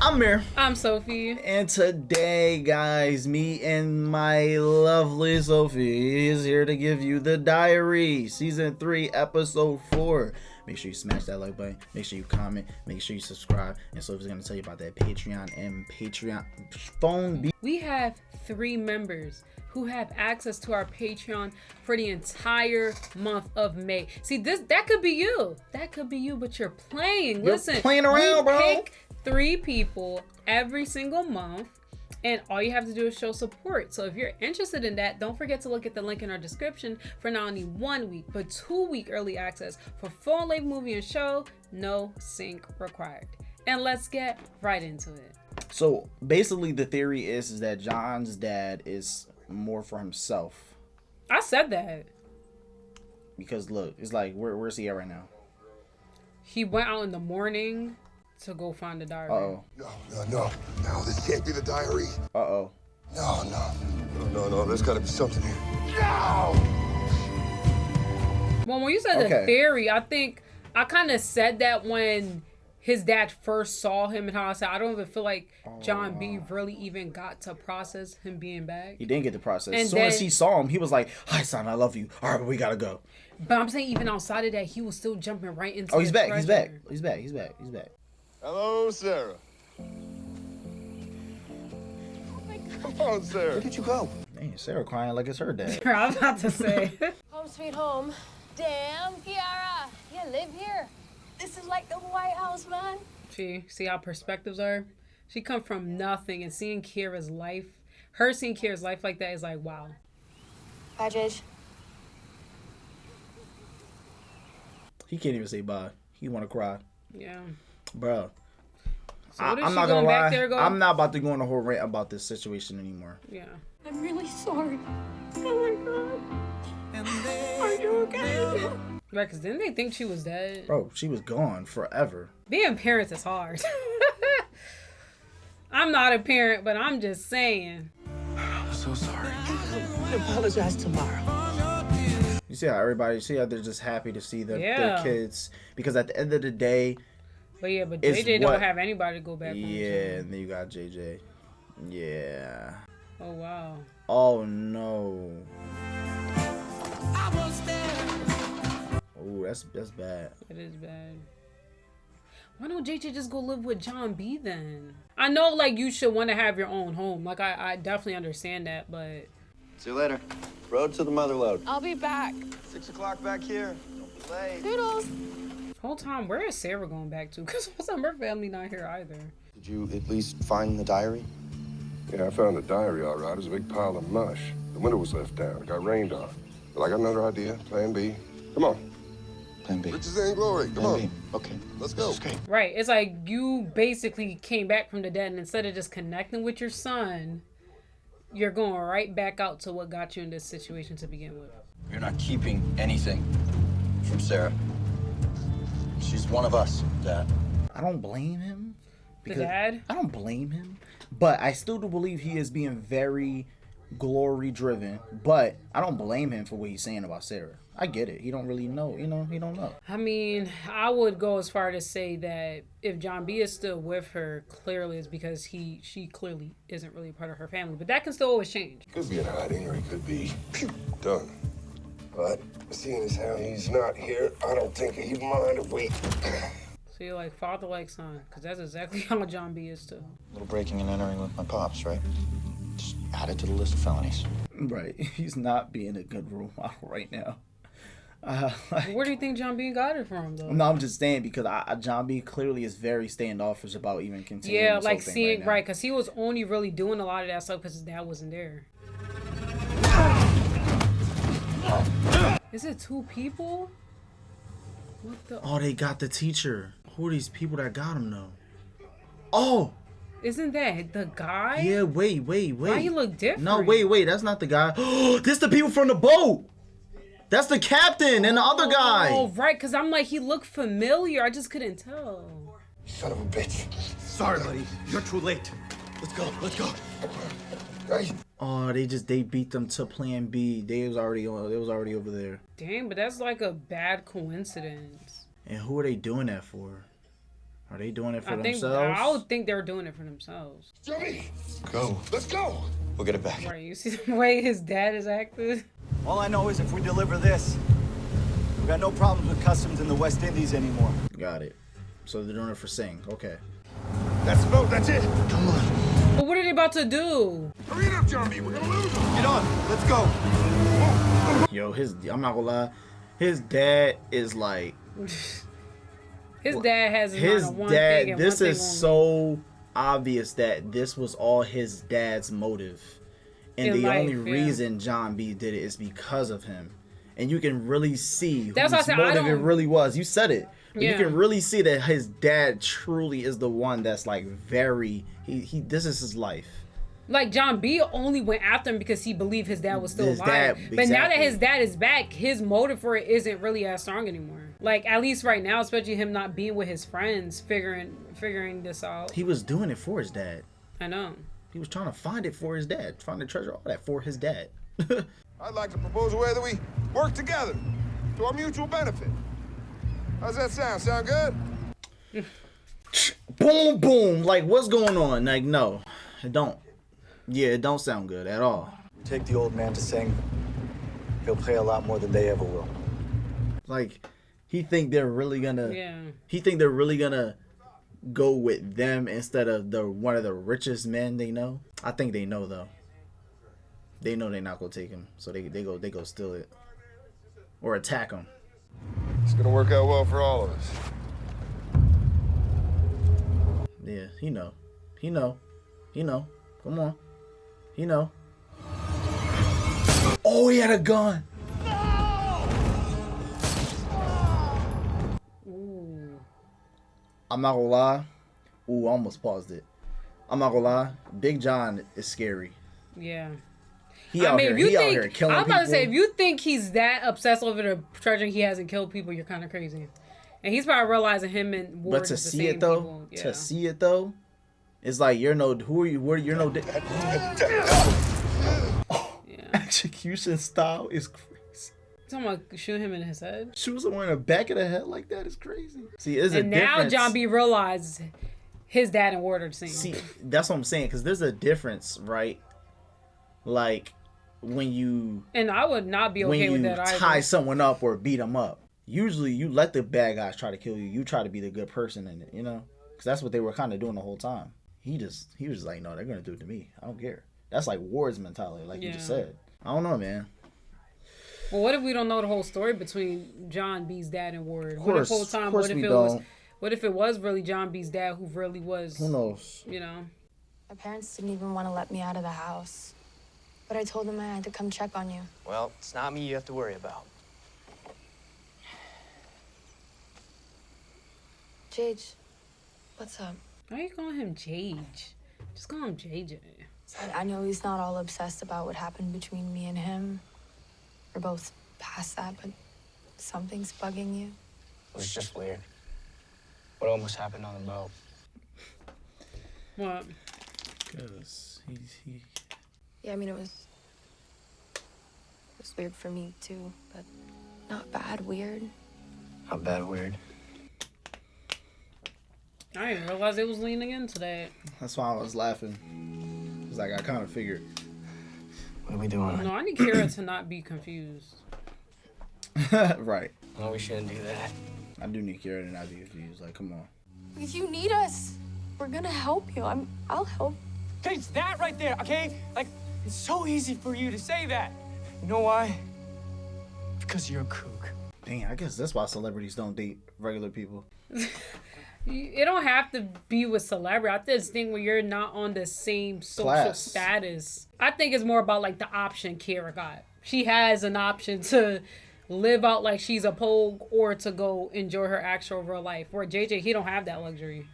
I'm Mir. I'm Sophie. And today, guys, me and my lovely Sophie is here to give you The Diary, Season 3, Episode 4. Make sure you smash that like button. Make sure you comment. Make sure you subscribe. And Sophie's going to tell you about that Patreon and Patreon phone. We have 3 members who have access to our Patreon for the entire month of May. See, that could be you. That could be you, but you're playing. Listen, playing around, bro. Pick 3 people every single month, and all you have to do is show support. So if you're interested in that, don't forget to look at the link in our description for not only 1 week, but 2-week early access for full-length movie and show, no sync required. And let's get right into it. So basically the theory is that John's dad is more for himself. I said that. Because look, it's like, where's he at right now? He went out in the morning to go find the diary. Uh-oh. No, this can't be the diary. Uh-oh. No, there's gotta be something here. No! Well, when you said the theory, I think I kind of said that when his dad first saw him, and how I said, I don't even feel like John B really even got to process him being back. He didn't get the process. As soon as he saw him, he was like, hi, son, I love you. All right, but we gotta go. But I'm saying even outside of that, he was still jumping right into he's back. He's back. Hello, Sarah. Come on, Sarah. Where did you go? Man, Sarah crying like it's her dad. I was about to say. Home sweet home. Damn, Kiara, you live here. This is like the White House, man. See how perspectives are? She come from nothing, and seeing Kiara's life like that is like, wow. Bye, Jage. He can't even say bye. He want to cry. Yeah. Bro. So I'm not gonna lie. I'm not about to go on a whole rant about this situation anymore. Yeah. I'm really sorry. Oh my God. Are you okay? Right, because didn't they think she was dead? Bro, she was gone forever. Being parents is hard. I'm not a parent, but I'm just saying. I'm so sorry. I apologize tomorrow. You see how they're just happy to see their kids, because at the end of the day. But JJ don't have anybody to go back home to. Yeah, and then you got JJ. Yeah. Oh wow. Oh no. Oh, that's bad. It is bad. Why don't JJ just go live with John B then? I know, like, you should want to have your own home. Like, I definitely understand that, but. See you later. Road to the motherlode. I'll be back. 6 o'clock back here. Don't be late. Toodles. Whole time, where is Sarah going back to? Because her family not here either. Did you at least find the diary? Yeah, I found the diary, all right. It was a big pile of mush. The window was left down. It got rained on. But I got another idea. Plan B. Come on. Plan B. Riches and glory. Come on. B. Okay. Let's go. Okay. Right. It's like you basically came back from the dead, and instead of just connecting with your son, you're going right back out to what got you in this situation to begin with. You're not keeping anything from Sarah. She's one of us, Dad. I don't blame him. The dad? I don't blame him. But I still do believe he is being very glory driven. But I don't blame him for what he's saying about Sarah. I get it. He don't really know. He don't know. I mean, I would go as far to say that if John B is still with her, clearly it's because she clearly isn't really a part of her family. But that can still always change. Could be in hiding, or he could be done. But seeing as how he's not here, I don't think he'd mind if we... So you're like father like son, because that's exactly how John B is too. A little breaking and entering with my pops, right? Just add it to the list of felonies. Right. He's not being a good role model right now. Where do you think John B got it from, though? No, I'm just saying because John B clearly is very standoffish about even continuing. Yeah, this like whole thing seeing right, because he was only really doing a lot of that stuff because his dad wasn't there. Is it 2 people? What the? Oh, they got the teacher. Who are these people that got him though? Oh. Isn't that the guy? Yeah, wait. Why he look different? No, wait, that's not the guy. This the people from the boat. That's the captain and the other guy. Oh, right, because I'm like, he looked familiar. I just couldn't tell. Son of a bitch. Sorry, buddy. You're too late. Let's go. Right. Oh, they beat them to Plan B. They was already over there. Dang, but that's like a bad coincidence. And who are they doing that for? Are they doing it for I themselves? would think they're doing it for themselves. Johnny, Go. let's go. We'll get it back. Right? You see the way his dad is acting. All I know is if we deliver this, we got no problems with customs in the West Indies anymore. Got it. So they're doing it for Sing. Okay. That's the boat. That's it. Come on. But what are they about to do? Hurry it up, Johnny. We're gonna lose him. Get on. Let's go. Yo, I'm not gonna lie. His dad is like His dad has his not a one dad. thing and This one is thing so obvious that this was all his dad's motive, and In the life, only yeah. reason John B did it is because of him. And you can really see That's whose why I said, I motive it don't- really was. You said it. But Yeah. you can really see that his dad truly is the one that's like very he this is his life. Like John B only went after him because he believed his dad was still His alive. dad, But now that exactly. his dad is back, his motive for it isn't really as strong anymore. Like at least right now, especially him not being with his friends, figuring this out. He was doing it for his dad. I know. He was trying to find it for his dad, find the treasure, all that for his dad. I'd like to propose a way that we work together to our mutual benefit. How's that sound? Sound good? Boom, boom. Like, what's going on? Like, no, it don't. Yeah, it don't sound good at all. Take the old man to sing. He'll pay a lot more than they ever will. Like, he think they're really gonna. Yeah. He think they're really gonna go with them instead of one of the richest men they know. I think they know though. They know they're not gonna take him, so they go steal it or attack him. It's gonna work out well for all of us. Yeah, he know. Come on, he know. Oh, he had a gun. Ooh. I'm not gonna lie. Ooh, I almost paused it. I'm not gonna lie. Big John is scary. Yeah. He out here killing I was about to say, if people. you think he's that obsessed over the treasure he hasn't killed people, you're kind of crazy. And he's probably realizing him and Ward But to is the see same it though, people. Yeah. to see it though, it's like you're no. Who are you? Where you're no. Yeah. Execution style is crazy. Talking about shoot him in his head. Shoot someone in the back of the head like that is crazy. See, there's a And now difference. John B realizes his dad and Ward are the same. See, that's what I'm saying, because there's a difference, right? Like when you And I would not be okay with that either. tie someone up or beat them up. Usually, you let the bad guys try to kill you. You try to be the good person in it, you know, because that's what they were kind of doing the whole time. He was like, no, they're gonna do it to me. I don't care. That's like Ward's mentality, like you just said. I don't know, man. Well, what if we don't know the whole story between John B's dad and Ward? Of What course, if whole time? of course What if we it don't. was? What if it was really John B's dad who really was? Who knows? You know. My parents didn't even want to let me out of the house. But I told them I had to come check on you. Well, it's not me you have to worry about. Jage, what's up? Why are you calling him Jage? Just call him JJ. I know he's not all obsessed about what happened between me and him. We're both past that, but something's bugging you. It was just weird. What almost happened on the boat? What? Because he. Yeah, I mean, it was weird for me too, but not bad weird. Not bad weird. I didn't realize it was leaning into that. That's why I was laughing. It's like I kind of figured. What are we doing? No, I need Kira to not be confused. Right. No, we shouldn't do that. I do need Kira to not be confused. Like, come on. If you need us, we're gonna help you. I'll help. Okay, it's that right there, okay? Like, it's so easy for you to say that. You know why? Because you're a kook. Dang, I guess that's why celebrities don't date regular people. It don't have to be with celebrity. I just think when you're not on the same social Class. status, I think it's more about like the option Kira got. She has an option to live out like she's a Pogue or to go enjoy her actual real life. Where JJ, he don't have that luxury.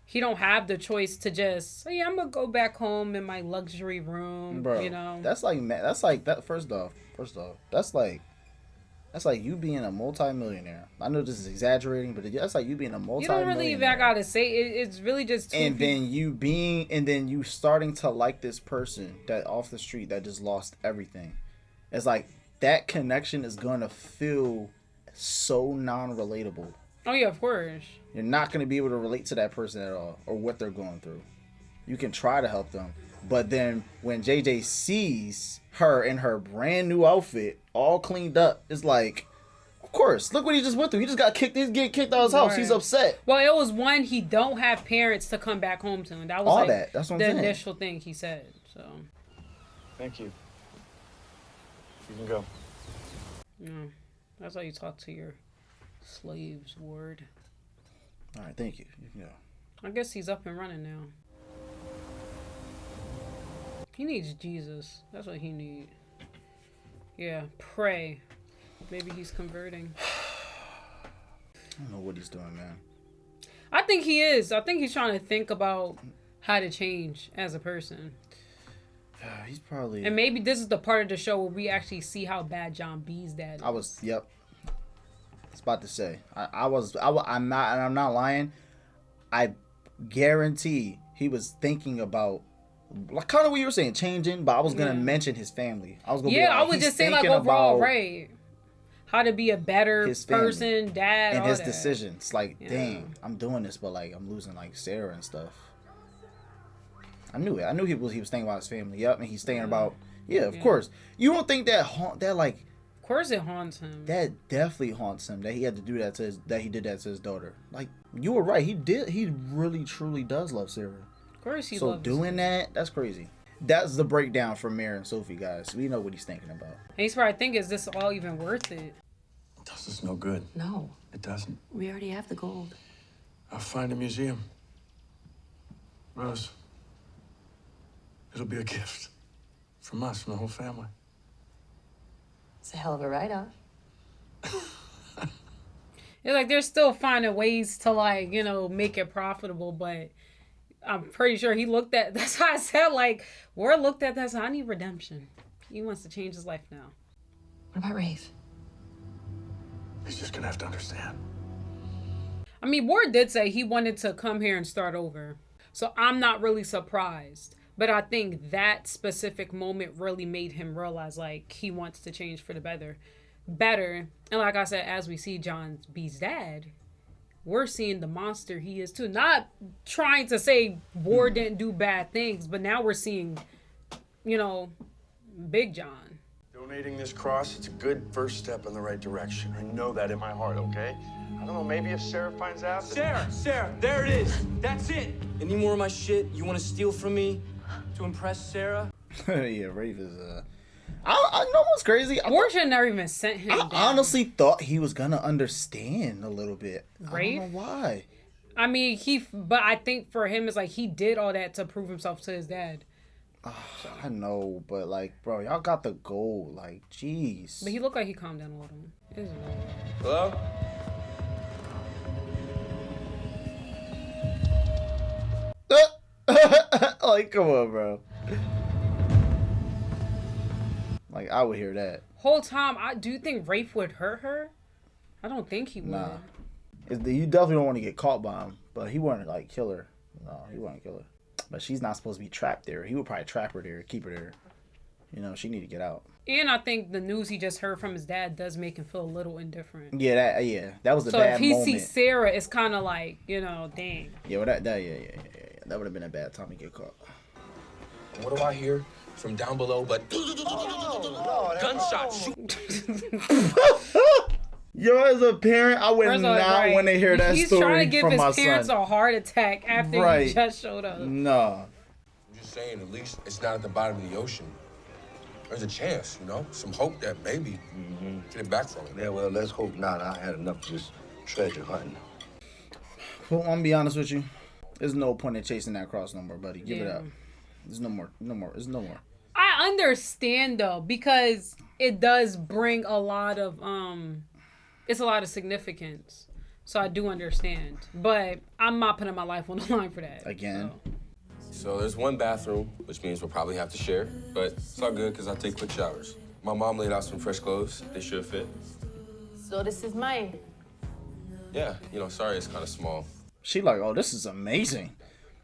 He don't have the choice to just, oh, yeah, I'm gonna go back home in my luxury room. Bro, you know, that's like that. First off, that's like you being a multi-millionaire. I know this is exaggerating, but that's like you being a you multi-millionaire. don't really even gotta say it. It's really just two and people. then you starting to like this person that off the street that just lost everything. It's like that connection is gonna feel so non-relatable. Oh yeah, of course. You're not going to be able to relate to that person at all or what they're going through. You can try to help them, but then when JJ sees her in her brand new outfit, all cleaned up, it's like, of course, look what he just went through. He just got kicked. He's getting kicked out of his house. Right. He's upset. Well, it was one, he don't have parents to come back home to, and that was All like that. That's what I'm the saying. initial thing he said. So Thank you. You can go. yeah, that's how you talk to your slaves, Ward. All right, thank you. You can go. I guess he's up and running now. He needs Jesus. That's what he needs. Yeah, pray. Maybe he's converting. I don't know what he's doing, man. I think he is. I think he's trying to think about how to change as a person. He's probably. And maybe this is the part of the show where we actually see how bad John B's dad is. Yep. I was about to say. I'm not lying. I guarantee he was thinking about, like, kind of what you were saying, changing, but I was going to mention his family. I was going to be like, I would just say, like, overall, right. How to be a better person, dad, and all his that. decisions. Like, dang, I'm doing this, but, like, I'm losing, like, Sarah and stuff. I knew it. I knew he was thinking about his family. Yep, and he's thinking about, of course. You don't think that like, of course it haunts him. That definitely haunts him that he had to do that to he did that to his daughter. Like, you were right. He really truly does love Sarah. Of course he so loves doing that's crazy. That's the breakdown from Mare and Sophie, guys. We know what he's thinking about. And he's probably thinking, is this all even worth it? Does this no good? No. It doesn't. We already have the gold. I'll find a museum. Rose. It'll be a gift. From us, from the whole family. It's a hell of a write-off. It's like they're still finding ways to, like, you know, make it profitable, but I'm pretty sure he looked at, that's why I said, like, Ward looked at that, so I need redemption. He wants to change his life now. What about Rafe? He's just gonna have to understand. I mean, Ward did say he wanted to come here and start over. So I'm not really surprised. But I think that specific moment really made him realize, like, he wants to change for the better. And like I said, as we see John B's dad, we're seeing the monster he is too. Not trying to say Ward didn't do bad things, but now we're seeing, you know, Big John. Donating this cross, it's a good first step in the right direction. I know that in my heart, okay? I don't know, maybe if Sarah finds out... Sarah, there it is. That's it. Any more of my shit you want to steal from me to impress Sarah? Yeah, Rafe is, I know what's crazy. Ward should have never even sent him down. Honestly thought he was gonna understand a little bit. Rafe? I don't know why. I mean, but I think for him, it's like he did all that to prove himself to his dad. I know, but, like, bro, y'all got the gold. Like, jeez. But he looked like he calmed down a little. It is weird. Hello? Like, come on, bro. Like, I would hear that. Whole time, do you think Rafe would hurt her? I don't think he would. Nah. You definitely don't want to get caught by him, but he wouldn't, like, kill her. No, he wouldn't kill her. But she's not supposed to be trapped there. He would probably trap her there, keep her there. You know, she need to get out. And I think the news he just heard from his dad does make him feel a little indifferent. Yeah, that was a bad moment. So if he sees Sarah, it's kind of like, you know, dang. Yeah, well, that would have been a bad time to get caught. What do I hear from down below but gunshots? Yo, as a parent, I would not want to hear that story from my son. He's trying to give his parents a heart attack after he just showed up. No. I'm just saying, at least it's not at the bottom of the ocean. There's a chance, you know? Some hope that maybe get it back from him. Yeah, well, let's hope not. I had enough of just treasure hunting. Well, I'm gonna be honest with you. There's no point in chasing that cross no more, buddy. Give it up. There's no more. There's no more. I understand, though, because it does bring a lot of, it's a lot of significance. So I do understand. But I'm not putting my life on the line for that. Again. So there's one bathroom, which means we'll probably have to share. But it's all good, because I take quick showers. My mom laid out some fresh clothes. They should fit. So this is mine. Yeah, you know, sorry it's kind of small. She like, oh, this is amazing.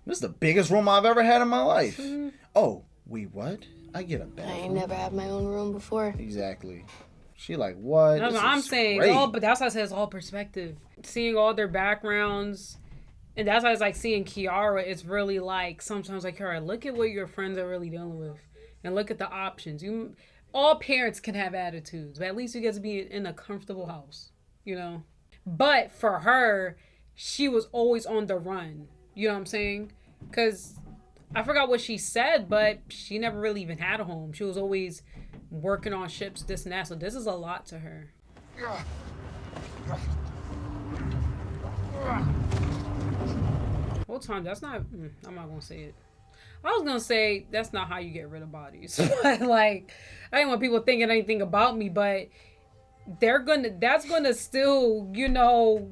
This is the biggest room I've ever had in my life. Oh, wait, what? I get a bathroom. I ain't never had my own room before. Exactly. She like, what? That's This what I'm is saying. great. But that's why I say it's all perspective. Seeing all their backgrounds. And that's why it's like seeing Kiara. It's really like, sometimes like, Kiara, look at what your friends are really dealing with. And look at the options. All parents can have attitudes. But at least you get to be in a comfortable house. You know? But for her, she was always on the run. You know what I'm saying? Because I forgot what she said, but she never really even had a home. She was always working on ships, this and that. So this is a lot to her. Whole time, that's not... I'm not going to say it. I was going to say, that's not how you get rid of bodies. Like, I didn't want people thinking anything about me, but that's going to still, you know...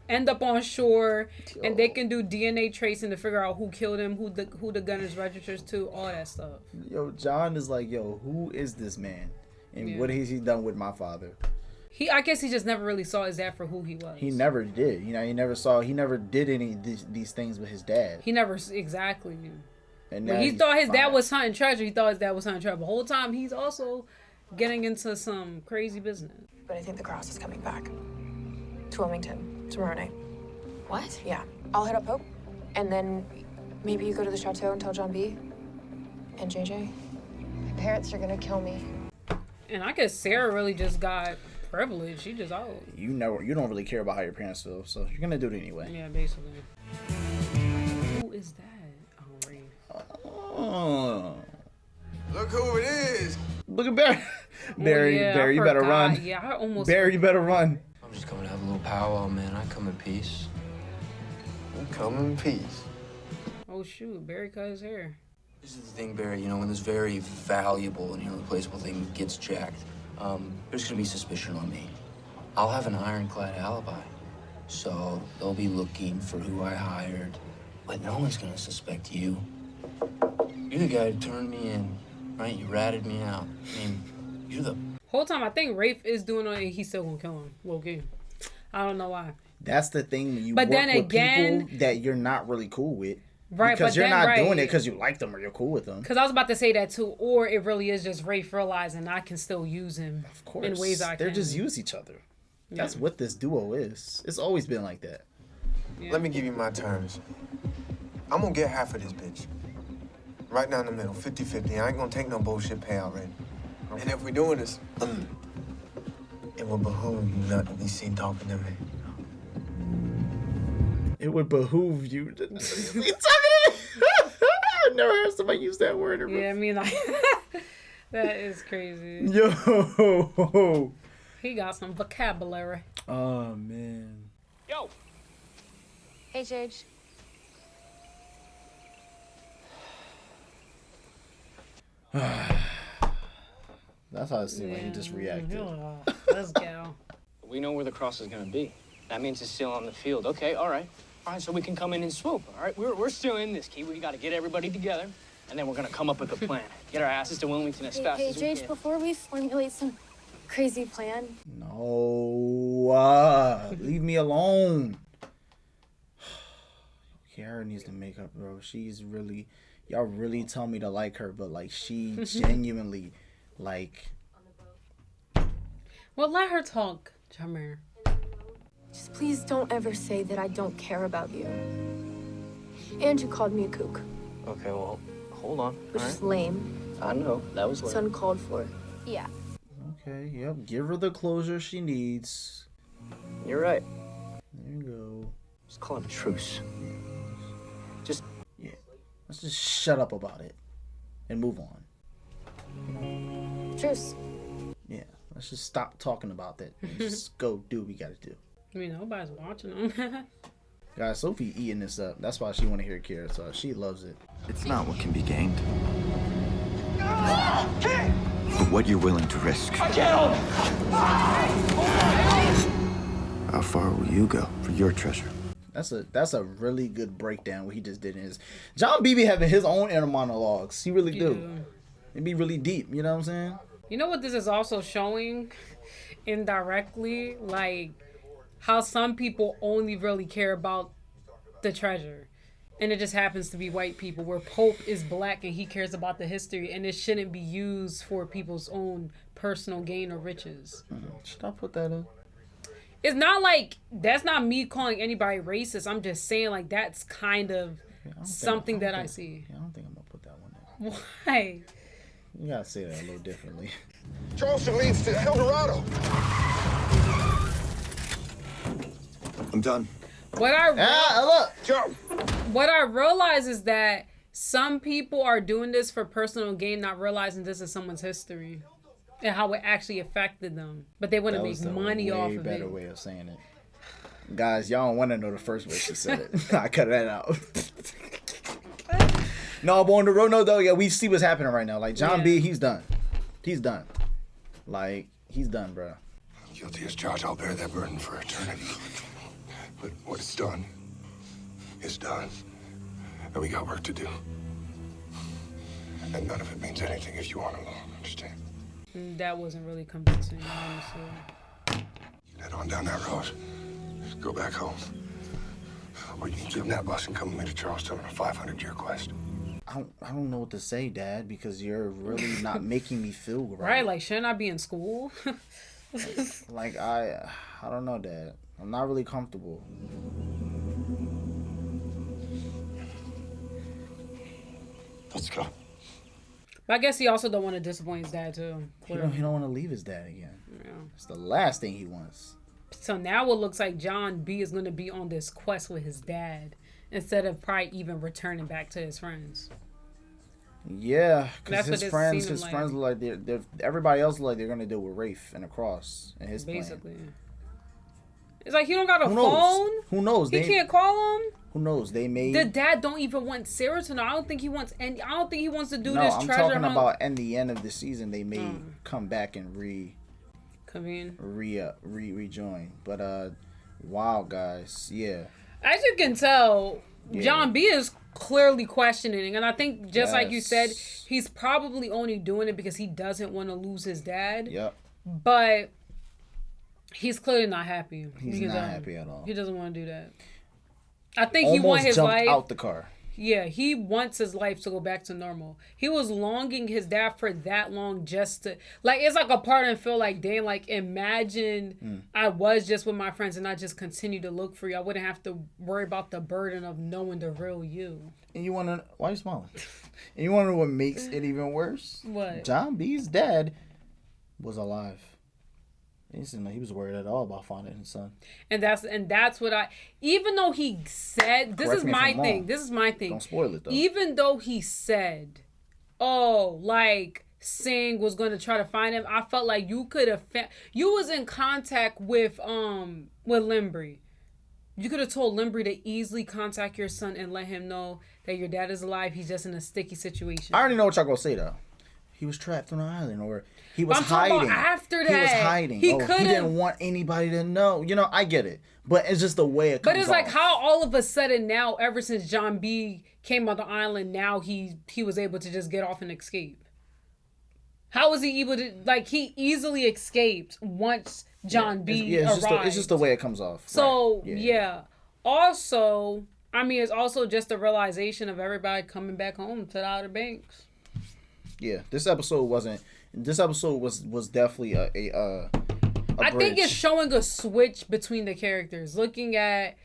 end up on shore, and they can do DNA tracing to figure out who killed him, who the gun is registered to, all that stuff. Yo, John is like, yo, who is this man, and what has he done with my father? I guess he just never really saw his dad for who he was. He never did. You know, he never did any of these things with his dad. He never exactly. And when he thought his dad was hunting treasure, he thought his dad was hunting treasure. The whole time he's also getting into some crazy business. But I think the cross is coming back to Wilmington tomorrow night. What? Yeah. I'll hit up Pope, and then maybe you go to the chateau and tell John B. and JJ. My parents are gonna kill me. And I guess Sarah really just got privilege. She just out. You don't really care about how your parents feel, so you're gonna do it anyway. Yeah, basically. Who is that? Oh, Rafe. Oh. Look who it is. Look at Barry. Barry, you better run. Yeah, I almost. Barry, you better run. I'm just coming to have a little powwow, man. I come in peace. I come in peace. Oh shoot, Barry cut his hair. This is the thing, Barry. You know, when this very valuable and irreplaceable thing gets jacked, there's gonna be suspicion on me. I'll have an ironclad alibi, so they'll be looking for who I hired, but no one's gonna suspect you. You're the guy who turned me in, right? You ratted me out. I mean, you're the... Whole time I think Rafe is doing it, and he's still gonna kill him. Okay, I don't know why. That's the thing when you but work then with again, people that you're not really cool with. Right, because but you're then, not doing it because you like them or you're cool with them. Because I was about to say that too, or it really is just Rafe realizing I can still use him of course. in ways I can. They just use each other. That's what this duo is. It's always been like that. Yeah. Let me give you my terms. I'm gonna get half of this bitch. Right down the middle, 50-50. I ain't gonna take no bullshit payout rate. Okay. And if we're doing this, it will behoove you not to be seen talking to me. It would behoove you to I've never heard somebody use that word. Yeah, I mean, like, that is crazy. Yo. He got some vocabulary. Oh, man. Yo. Hey, Jage. That's how it seemed like he just reacted. Let's go. We know where the cross is gonna be. That means it's still on the field. Okay, all right. All right, so we can come in and swoop, all right? We're still in this, Key. We got to get everybody together, and then we're going to come up with a plan. Get our asses to Wilmington as fast as we can. Jage, before we formulate some crazy plan. No, leave me alone. Kiara needs to make up, bro. She's really, y'all really tell me to like her, but like she genuinely, like. Well, let her talk, Jameer. Just please don't ever say that I don't care about you. And you called me a kook. Okay, well, hold on. Which is lame. I know, that was It's lame. uncalled for. Yeah. Okay, yep. Give her the closure she needs. You're right. There you go. Just call it a truce. Just... Yeah. Let's just shut up about it. And move on. Truce. Yeah. Let's just stop talking about that. And just go do what we gotta do. I mean, nobody's watching them. Guys, Sophie eating this up. That's why she want to hear Kiara talk. She loves it. It's not what can be gained, but what you're willing to risk. How far will you go for your treasure? That's a really good breakdown what he just did in his. John Beebe having his own inner monologues. He really do. It'd be really deep. You know what I'm saying? You know what this is also showing indirectly? Like, how some people only really care about the treasure. And it just happens to be white people, where Pope is black and he cares about the history, and it shouldn't be used for people's own personal gain or riches. Should I put that in? It's not like, that's not me calling anybody racist. I'm just saying, like, that's kind of something that I see. Yeah, I don't think I'm going to put that one in. Why? You got to say that a little differently. Charleston leads to El Dorado. I'm done. What I realize is that some people are doing this for personal gain, not realizing this is someone's history and how it actually affected them. But they want to make money off of it. Way better way of saying it. Guys, y'all don't want to know the first way she said it. I cut that out. No, but on the road, no, though, yeah, we see what's happening right now. Like, John B, he's done. He's done. Like, he's done, bro. Guilty as charged, I'll bear that burden for eternity. But what is done is done. And we got work to do. And none of it means anything if you aren't alone, understand? That wasn't really convincing, honestly. You can head on down that road. Go back home. Or you can get in that bus and come with me to Charleston on a 500-year quest. I don't know what to say, Dad, because you're really not making me feel right. Right, like, shouldn't I be in school? Like, I don't know, Dad. I'm not really comfortable. Let's go. But I guess he also don't want to disappoint his dad, too. He don't want to leave his dad again. Yeah. It's the last thing he wants. So now it looks like John B is going to be on this quest with his dad instead of probably even returning back to his friends. Yeah, because his friends look like they're everybody else look like they're gonna deal with Rafe and the cross and his basically. Plan. It's like he don't got a phone. Who knows? He can't call him. Who knows? They may. The dad don't even want Sarah to know. I don't think he wants to do this. I'm talking about at the end of the season they may come back and rejoin. But wow, guys, yeah. As you can tell, John B is clearly questioning, and I think just like you said, he's probably only doing it because he doesn't want to lose his dad. Yep. But he's clearly not happy. He's not happy at all. He doesn't want to do that. I think he wants his life out the car. Yeah, he wants his life to go back to normal. He was longing his dad for that long just to, like, it's like a part of him feel like, damn, like, imagine I was just with my friends and I just continue to look for you. I wouldn't have to worry about the burden of knowing the real you. And you want to, why are you smiling? And you want to know what makes it even worse? What? John B's dad was alive. He seemed like he was worried at all about finding his son. And that's what even though he said, this is my thing. Don't spoil it though. Even though he said, oh, like Singh was going to try to find him, I felt like you could have, you was in contact with Limbri. You could have told Limbri to easily contact your son and let him know that your dad is alive. He's just in a sticky situation. I already know what y'all gonna say though. He was trapped on an island, or he was hiding. After that, he was hiding. He didn't want anybody to know. You know, I get it, but it's just the way it comes. But it's like how all of a sudden now, ever since John B came on the island, now he was able to just get off and escape. How was he able to? Like, he easily escaped once John B arrived. It's just the way it comes off. So right. Also, I mean, it's also just the realization of everybody coming back home to the Outer Banks. Yeah, this episode was definitely a I think it's showing a switch between the characters. Looking at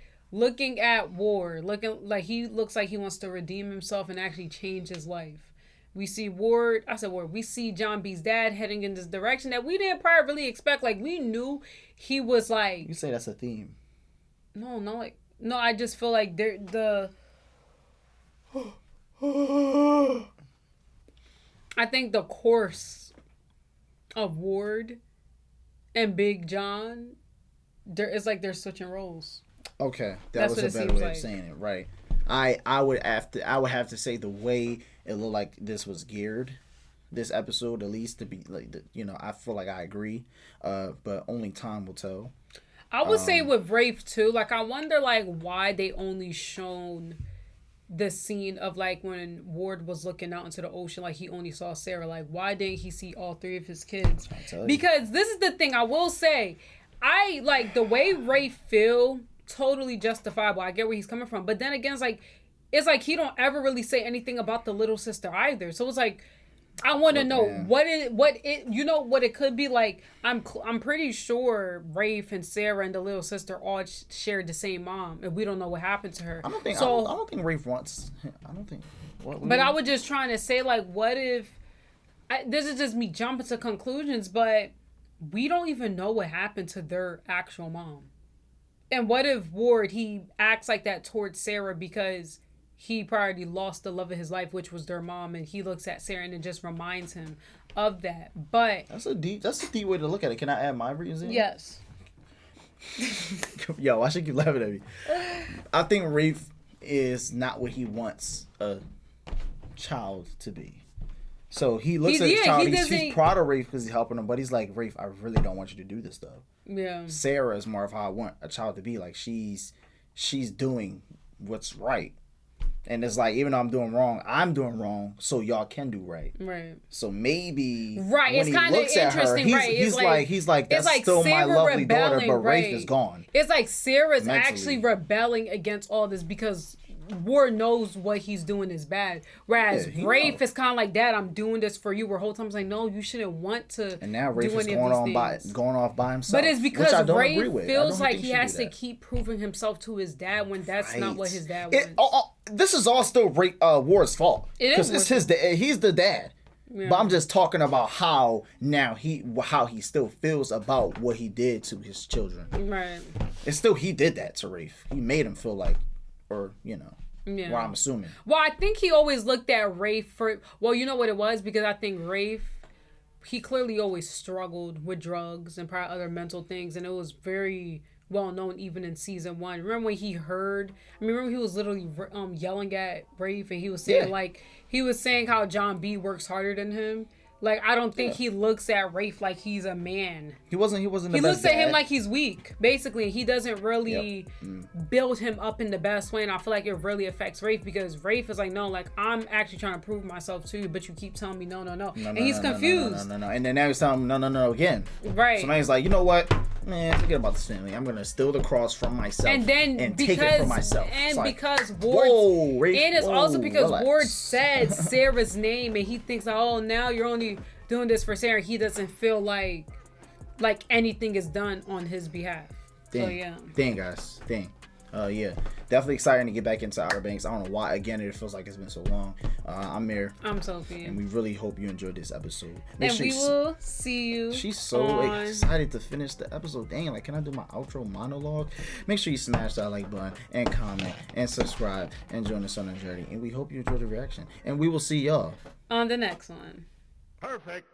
Ward, looking like he looks like he wants to redeem himself and actually change his life. We see we see John B's dad heading in this direction that we didn't probably really expect. Like, we knew he was like. You say that's a theme. No, I just feel like I think the course of Ward and Big John, they're switching roles. Okay, that was a better way of saying it, right? I would have to say the way it looked like this was geared, this episode at least, to be like, I feel like I agree, but only time will tell. I would say with Rafe too, like, I wonder like why they only shown the scene of like when Ward was looking out into the ocean, like he only saw Sarah. Like, why didn't he see all three of his kids? Because this is the thing I will say, I like the way Rafe feel totally justifiable. I get where he's coming from, but then again, it's like it's like he don't ever really say anything about the little sister either. So it's like, I want to know what it could be like. I'm pretty sure Rafe and Sarah and the little sister all shared the same mom, and we don't know what happened to her. I don't think Rafe wants. I don't think. But I was just trying to say, like, what if? This is just me jumping to conclusions, but we don't even know what happened to their actual mom. And what if Ward, he acts like that towards Sarah because he probably lost the love of his life, which was their mom, and he looks at Sarah and it just reminds him of that. But that's a deep way to look at it. Can I add my reason? Yes. Yo, I should keep laughing at me. I think Rafe is not what he wants a child to be. So he looks at his child. He's proud of Rafe because he's helping him, but he's like, Rafe, I really don't want you to do this stuff. Yeah. Sarah is more of how I want a child to be. Like she's doing what's right. And it's like, even though I'm doing wrong, so y'all can do right. Right. So maybe right. It's kind of interesting, her, right? He's like, that's like still Sarah my lovely daughter, but Rafe is gone. It's like Sarah's actually rebelling against all this because Ward knows what he's doing is bad. Whereas Rafe is kind of like, Dad, I'm doing this for you. Where whole time I was like, no, you shouldn't want to. And now Rafe is going off by himself. But it's because Rafe feels like he has to keep proving himself to his dad when that's not what his dad wants. This is all still Ward's fault. Because it's his dad. He's the dad. Yeah. But I'm just talking about how he still feels about what he did to his children. Right. It's still, he did that to Rafe. He made him feel like, or, well, I'm assuming. Well, I think he always looked at Rafe for, well, you know what it was? Because I think Rafe, he clearly always struggled with drugs and probably other mental things. And it was very well known even in season 1. Remember when he was literally yelling at Rafe and he was saying he was saying how John B works harder than him. Like, I don't think he looks at Rafe like he's a man. He wasn't the best. He looks at him like he's weak, basically. He doesn't really build him up in the best way, and I feel like it really affects Rafe because Rafe is like, no, like, I'm actually trying to prove myself to you, but you keep telling me no. And he's confused. No. And then now he's telling him no again. Right. So now he's like, you know what? Man, forget about this family. I'm going to steal the cross from myself and take it from myself. And because Ward... Rafe, and it's also because Ward said Sarah's name, and he thinks, oh, now you're only doing this for Sarah. He doesn't feel like anything is done on his behalf. Guys. Yeah, definitely exciting to get back into Outer Banks. I don't know why. Again, it feels like it's been so long. I'm Mir. I'm Sophie. And we really hope you enjoyed this episode. We will see you. She's so excited to finish the episode. Dang, like, can I do my outro monologue? Make sure you smash that like button and comment and subscribe and join us on the journey. And we hope you enjoyed the reaction. And we will see y'all on the next one. Perfect.